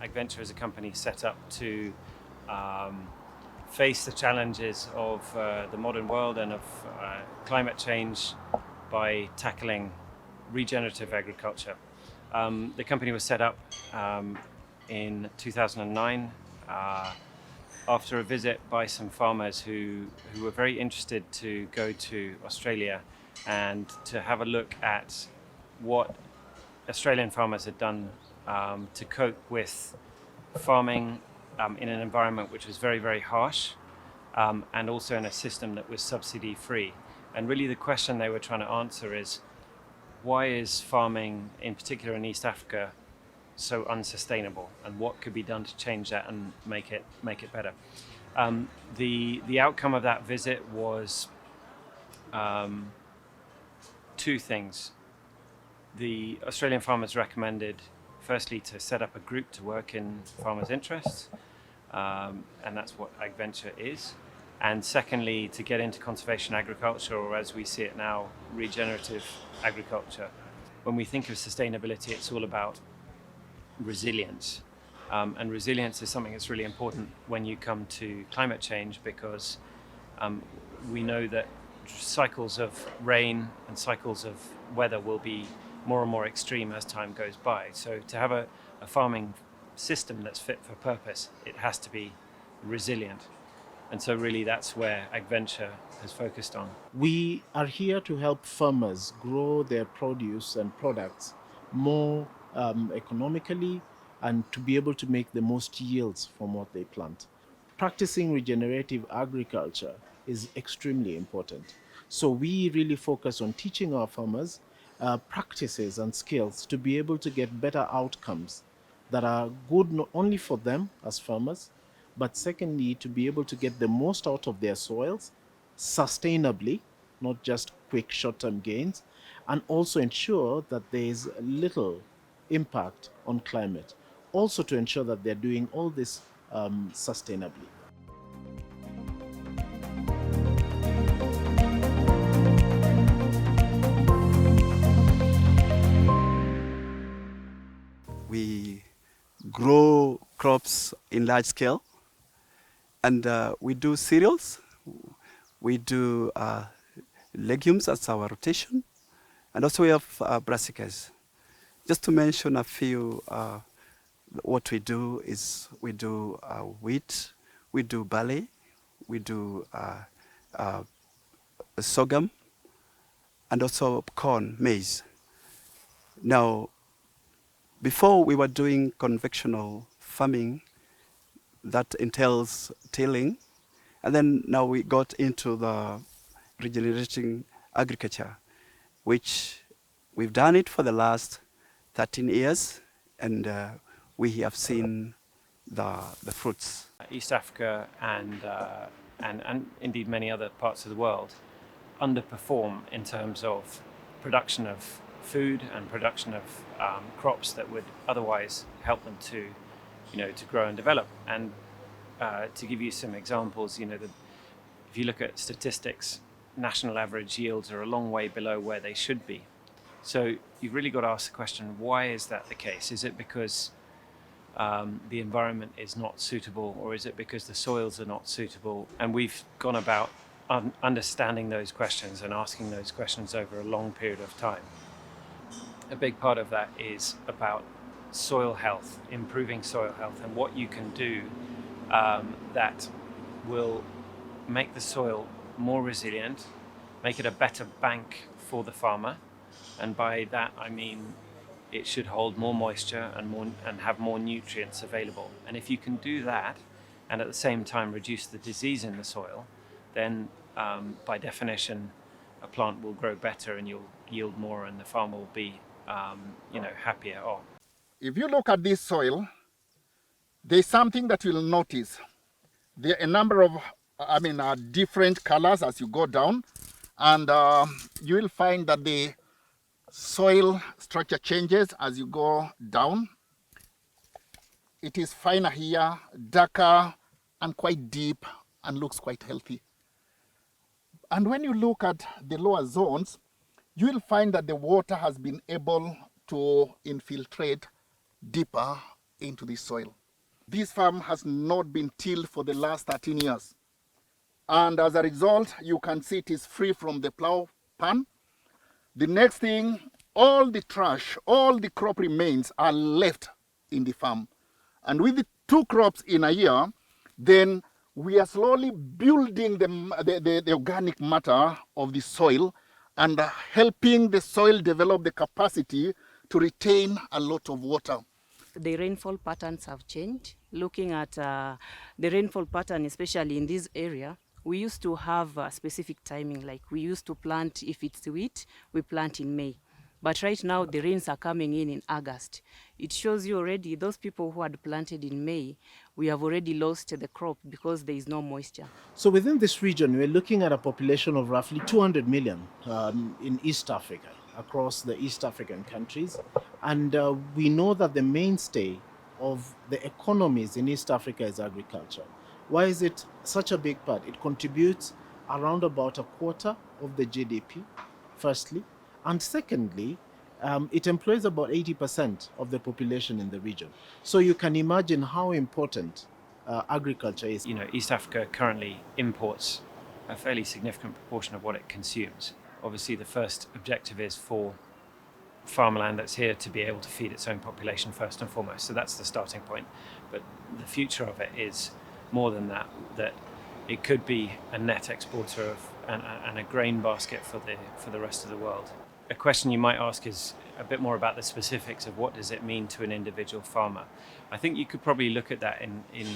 Agventure is a company set up to face the challenges of the modern world and of climate change by tackling regenerative agriculture. The company was set up in 2009 after a visit by some farmers who were very interested to go to Australia and to have a look at what Australian farmers had done to cope with farming in an environment which was very, very harsh, and also in a system that was subsidy free. And really the question they were trying to answer is, why is farming, in particular in East Africa, so unsustainable, and what could be done to change that and make it better? The outcome of that visit was two things. The Australian farmers recommended, firstly, to set up a group to work in farmers' interests, and that's what Agventure is. And secondly, to get into conservation agriculture, or as we see it now, regenerative agriculture. When we think of sustainability, it's all about resilience. And resilience is something that's really important when you come to climate change, because we know that cycles of rain and cycles of weather will be more and more extreme as time goes by. So to have a farming system that's fit for purpose, it has to be resilient. And so really that's where Agventure has focused on. We are here to help farmers grow their produce and products more economically, and to be able to make the most yields from what they plant. Practicing regenerative agriculture is extremely important. So we really focus on teaching our farmers practices and skills to be able to get better outcomes that are good not only for them as farmers, but secondly, to be able to get the most out of their soils sustainably, not just quick short-term gains, and also ensure that there is little impact on climate. Also to ensure that they're doing all this sustainably. We grow crops in large scale, and we do cereals, we do legumes as our rotation, and also we have brassicas. Just to mention a few, what we do is we do wheat, we do barley, we do sorghum, and also corn, maize. Now, before we were doing conventional farming that entails tilling, and then now we got into the regenerating agriculture, which we've done it for the last 13 years, and we have seen the fruits. East Africa and indeed many other parts of the world underperform in terms of production of food and production of crops that would otherwise help them to grow and develop. And to give you some examples, if you look at statistics, national average yields are a long way below where they should be. So you've really got to ask the question, why is that the case? Is it because the environment is not suitable, or is it because the soils are not suitable? And we've gone about understanding those questions and asking those questions over a long period of time. A big part of that is about soil health, improving soil health, and what you can do that will make the soil more resilient, make it a better bank for the farmer. And by that I mean it should hold more moisture and have more nutrients available. And if you can do that and at the same time reduce the disease in the soil, then by definition a plant will grow better and you'll yield more, and the farmer will be happier off. If you look at this soil, there's something that you'll notice. There are a number of different colors as you go down, and you will find that the soil structure changes as you go down. It is finer here, darker, and quite deep, and looks quite healthy. And when you look at the lower zones, you will find that the water has been able to infiltrate deeper into this soil. This farm has not been tilled for the last 13 years. And as a result, you can see it is free from the plow pan. The next thing, all the trash, all the crop remains are left in the farm. And with the 2 crops in a year, then we are slowly building the organic matter of the soil and helping the soil develop the capacity to retain a lot of water. The rainfall patterns have changed. Looking at the rainfall pattern, especially in this area, we used to have a specific timing. Like we used to plant, if it's wheat, we plant in May. But right now the rains are coming in August. It shows you already those people who had planted in May, we have already lost the crop because there is no moisture. So within this region, we're looking at a population of roughly 200 million in East Africa, across the East African countries. And we know that the mainstay of the economies in East Africa is agriculture. Why is it such a big part? It contributes around about a quarter of the GDP, firstly. And secondly, it employs about 80% of the population in the region. So you can imagine how important agriculture is. You know, East Africa currently imports a fairly significant proportion of what it consumes. Obviously, the first objective is for farmland that's here to be able to feed its own population first and foremost. So that's the starting point. But the future of it is more than that, that it could be a net exporter of and a grain basket for the rest of the world. A question you might ask is a bit more about the specifics of what does it mean to an individual farmer. I think you could probably look at that in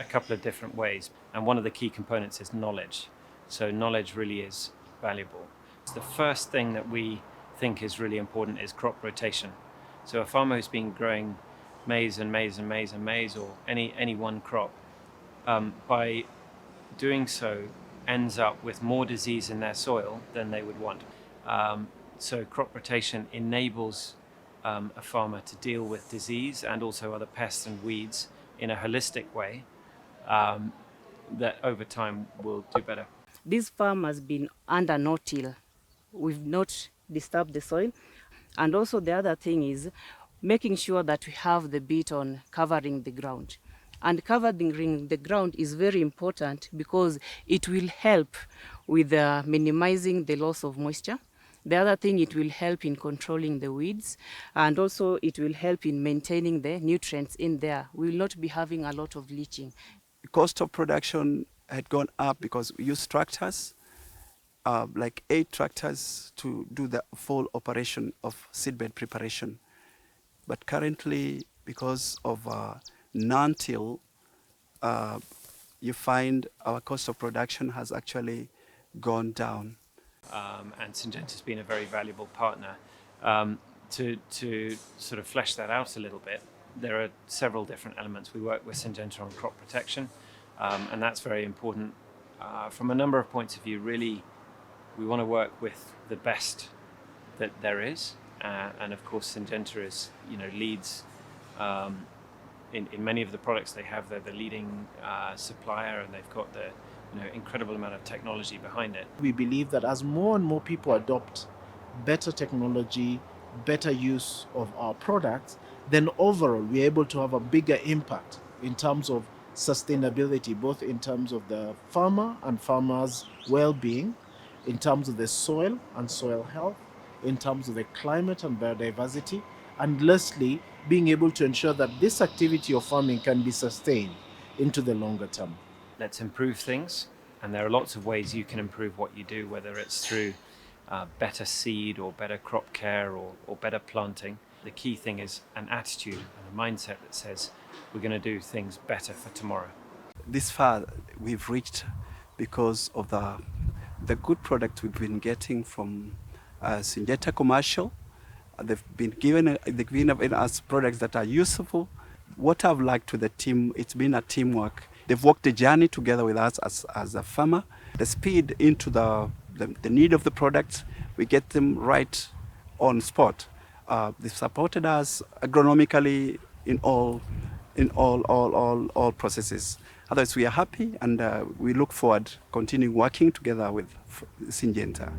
a couple of different ways. And one of the key components is knowledge. So knowledge really is valuable. The first thing that we think is really important is crop rotation. So a farmer who's been growing maize and maize and maize and maize, or any one crop, by doing so ends up with more disease in their soil than they would want. So crop rotation enables a farmer to deal with disease and also other pests and weeds in a holistic way that over time will do better. This farm has been under no-till. We've not disturbed the soil. And also the other thing is making sure that we have the bit on covering the ground. And covering the ground is very important because it will help with minimizing the loss of moisture. The other thing, it will help in controlling the weeds, and also it will help in maintaining the nutrients in there. We will not be having a lot of leaching. The cost of production had gone up because we use tractors, like 8 tractors to do the full operation of seedbed preparation. But currently, because of non-till, you find our cost of production has actually gone down. And Syngenta's been a very valuable partner. To sort of flesh that out a little bit, there are several different elements. We work with Syngenta on crop protection, and that's very important from a number of points of view. Really, we want to work with the best that there is, and of course Syngenta is, leads in many of the products they have. They're the leading supplier, and they've got the incredible amount of technology behind it. We believe that as more and more people adopt better technology, better use of our products, then overall we're able to have a bigger impact in terms of sustainability, both in terms of the farmer and farmers' well-being, in terms of the soil and soil health, in terms of the climate and biodiversity, and lastly, being able to ensure that this activity of farming can be sustained into the longer term. Let's improve things, and there are lots of ways you can improve what you do, whether it's through better seed or better crop care or better planting. The key thing is an attitude and a mindset that says we're going to do things better for tomorrow. This far we've reached because of the good product we've been getting from Syngenta Commercial. They've been given us products that are useful. What I've liked with the team, it's been a teamwork. They've walked the journey together with us as a farmer. The speed into the need of the products, we get them right on spot. They've supported us agronomically in all processes. Otherwise, we are happy, and we look forward continuing working together with Syngenta.